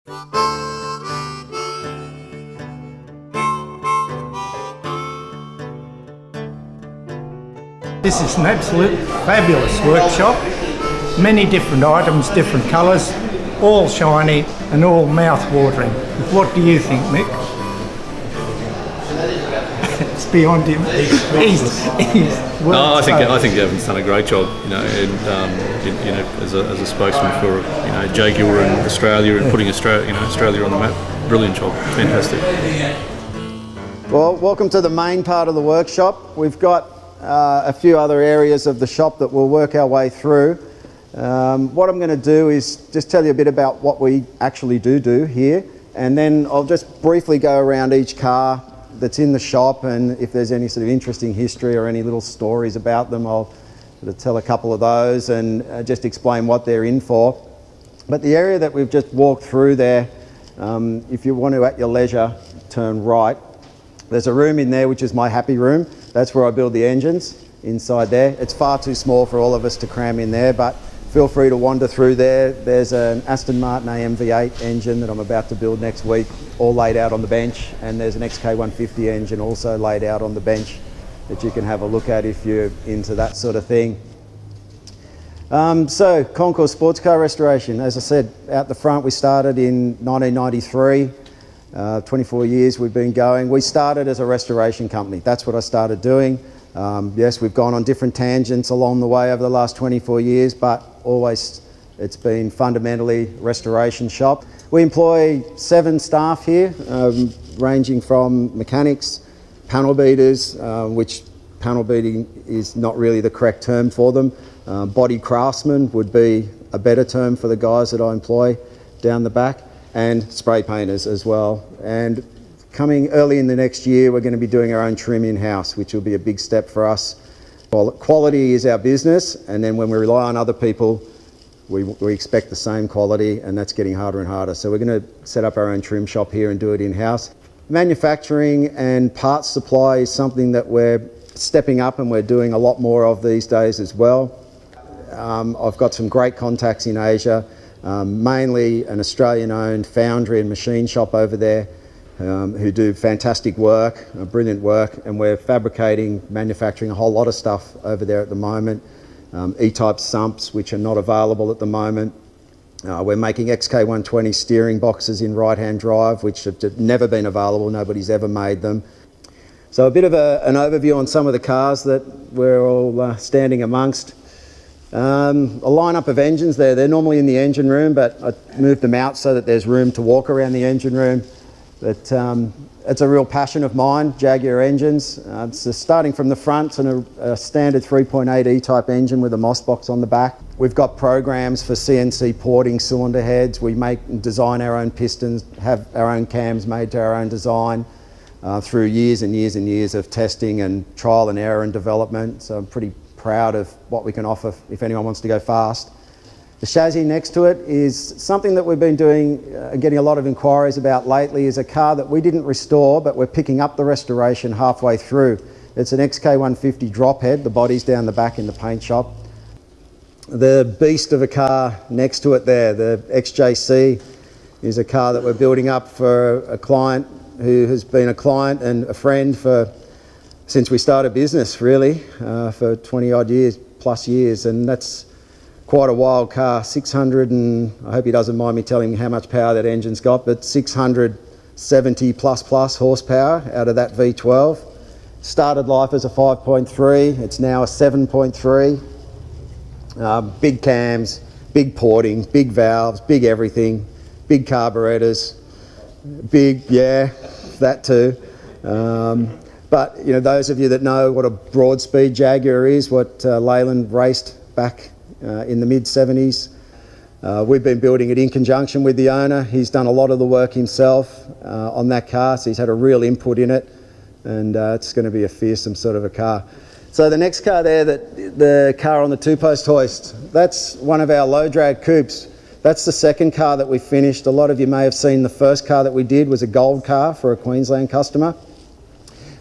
This is an absolute fabulous workshop. Many different items, different colours, all shiny and all mouth-watering. What do you think, Mick? It's beyond him. I think Evan's done a great job. As a spokesman for Jaguar in Australia and putting Australia on the map. Brilliant job. Fantastic. Well, welcome to the main part of the workshop. We've got a few other areas of the shop that we'll work our way through. What I'm going to do is just tell you a bit about what we actually do here, and then I'll just briefly go around each car that's in the shop, and if there's any sort of interesting history or any little stories about them, I'll sort of tell a couple of those and just explain what they're in for. But the area that we've just walked through there, if you want to at your leisure turn right, there's a room in there which is my happy room. That's where I build the engines, inside there. It's far too small for all of us to cram in there, but feel free to wander through there. There's an Aston Martin AMV8 engine that I'm about to build next week, all laid out on the bench, and there's an XK150 engine also laid out on the bench that you can have a look at if you're into that sort of thing. So, Concours Sportscar Restoration. As I said, out the front we started in 1993. 24 years we've been going. We started as a restoration company. That's what I started doing. Yes, we've gone on different tangents along the way over the last 24 years, but always it's been fundamentally restoration shop. We employ 7 staff here, ranging from mechanics, panel beaters, which panel beating is not really the correct term for them. Body craftsmen would be a better term for the guys that I employ down the back, and spray painters as well. And coming early in the next year, we're going to be doing our own trim in-house, which will be a big step for us. Quality is our business, and then when we rely on other people, we expect the same quality, and that's getting harder and harder. So we're going to set up our own trim shop here and do it in-house. Manufacturing and parts supply is something that we're stepping up and we're doing a lot more of these days as well. I've got some great contacts in Asia. Mainly an Australian-owned foundry and machine shop over there who do fantastic work, brilliant work, and we're fabricating, manufacturing a whole lot of stuff over there at the moment. E-type sumps, which are not available at the moment. We're making XK120 steering boxes in right-hand drive, which have never been available, nobody's ever made them. So a bit of an overview on some of the cars that we're all standing amongst. A lineup of engines there. They're normally in the engine room, but I moved them out so that there's room to walk around the engine room. But it's a real passion of mine, Jaguar engines. So starting from the front, and a standard 3.8 E-type engine with a Moss box on the back. We've got programs for CNC porting cylinder heads. We make and design our own pistons, have our own cams made to our own design through years and years and years of testing and trial and error and development. So I'm pretty proud of what we can offer if anyone wants to go fast. The chassis next to it is something that we've been doing and getting a lot of inquiries about lately. Is a car that we didn't restore, but we're picking up the restoration halfway through. It's an XK150 drop head. The body's down the back in the paint shop. The beast of a car next to it there, the XJC, is a car that we're building up for a client who has been a client and a friend since we started business, really, for 20 odd years, plus years, and that's quite a wild car. 600 and, I hope he doesn't mind me telling him how much power that engine's got, but 670 plus horsepower out of that V12. Started life as a 5.3, it's now a 7.3. Big cams, big porting, big valves, big everything, big carburetors, big, yeah, that too. But you know, those of you that know what a broad-speed Jaguar is, what Leyland raced back in the mid-70s, we've been building it in conjunction with the owner. He's done a lot of the work himself on that car, so he's had a real input in it, and it's going to be a fearsome sort of a car. So the next car there, the car on the 2-post hoist, that's one of our low-drag coupes. That's the second car that we finished. A lot of you may have seen the first car that we did was a gold car for a Queensland customer.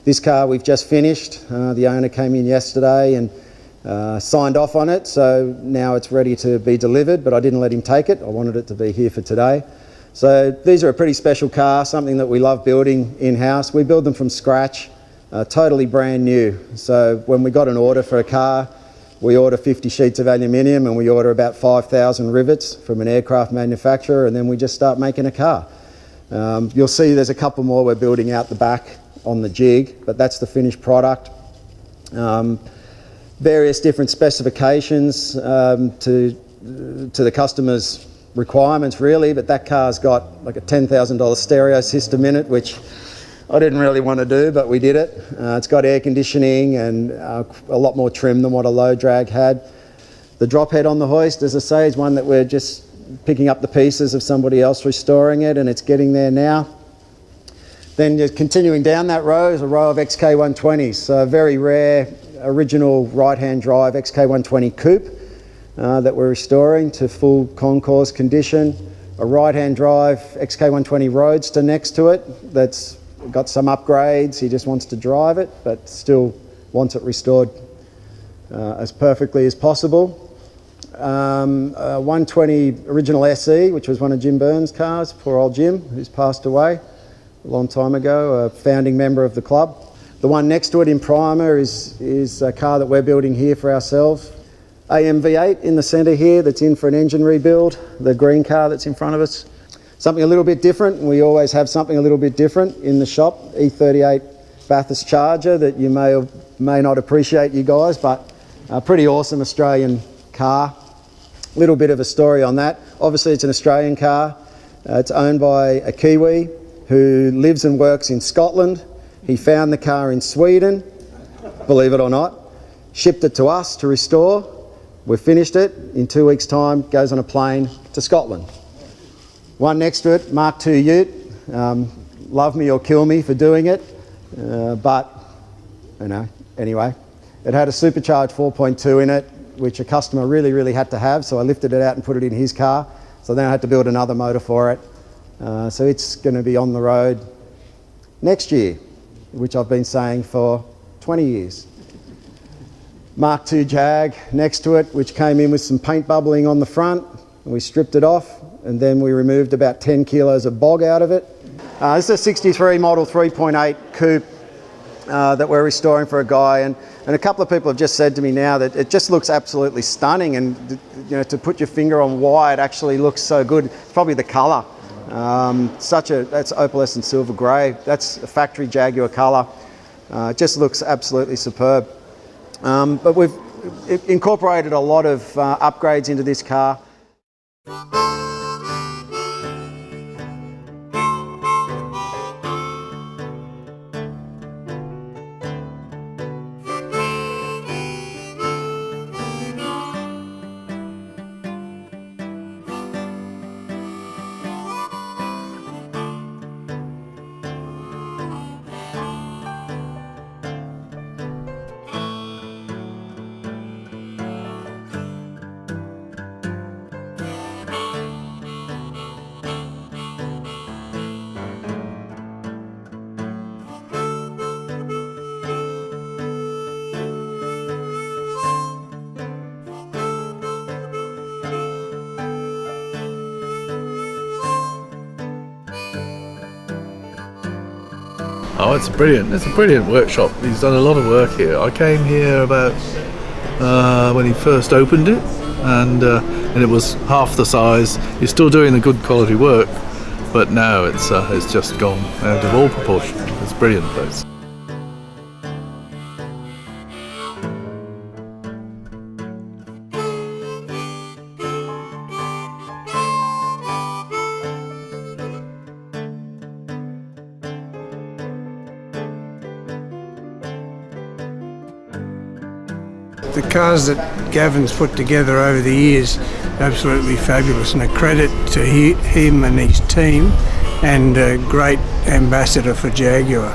This car we've just finished. The owner came in yesterday and signed off on it, so now it's ready to be delivered, but I didn't let him take it. I wanted it to be here for today. So these are a pretty special car, something that we love building in-house. We build them from scratch, totally brand new. So when we got an order for a car, we order 50 sheets of aluminium and we order about 5,000 rivets from an aircraft manufacturer, and then we just start making a car. You'll see there's a couple more we're building out the back on the jig, but that's the finished product. Various different specifications to the customer's requirements really, but that car's got like a $10,000 stereo system in it, which I didn't really want to do, but we did it. It's got air conditioning and a lot more trim than what a low drag had. The drop head on the hoist, as I say, is one that we're just picking up the pieces of somebody else restoring it, and it's getting there now. Then just continuing down that row is a row of XK120s, so a very rare original right-hand drive XK120 coupe that we're restoring to full concours condition. A right-hand drive XK120 Roadster next to it that's got some upgrades. He just wants to drive it, but still wants it restored as perfectly as possible. A 120 original SE, which was one of Jim Burns' cars, poor old Jim, who's passed away a long time ago, a founding member of the club. The one next to it in primer is a car that we're building here for ourselves. AMV8 in the centre here that's in for an engine rebuild, the green car that's in front of us. Something a little bit different, and we always have something a little bit different in the shop. E38 Bathurst Charger that you may or may not appreciate, you guys, but a pretty awesome Australian car. A little bit of a story on that. Obviously it's an Australian car. It's owned by a Kiwi who lives and works in Scotland. He found the car in Sweden, believe it or not, shipped it to us to restore. We've finished it. In 2 weeks' time, goes on a plane to Scotland. One next to it, Mark II Ute. Love me or kill me for doing it, but you know, anyway. It had a supercharged 4.2 in it, which a customer really had to have, so I lifted it out and put it in his car. So then I had to build another motor for it. So it's going to be on the road next year, which I've been saying for 20 years. Mark II Jag next to it, which came in with some paint bubbling on the front. We stripped it off, and then we removed about 10 kilos of bog out of it. This is a 63 model 3.8 coupe that we're restoring for a guy, and a couple of people have just said to me now that it just looks absolutely stunning, and you know, to put your finger on why it actually looks so good, it's probably the colour. That's opalescent silver grey. That's a factory Jaguar colour. It just looks absolutely superb. But we've incorporated a lot of upgrades into this car. Oh, it's a brilliant workshop. He's done a lot of work here. I came here about when he first opened it, and it was half the size. He's still doing the good quality work, but now it's just gone out of all proportion. It's a brilliant place. The cars that Gavin's put together over the years, absolutely fabulous, and a credit to him and his team, and a great ambassador for Jaguar.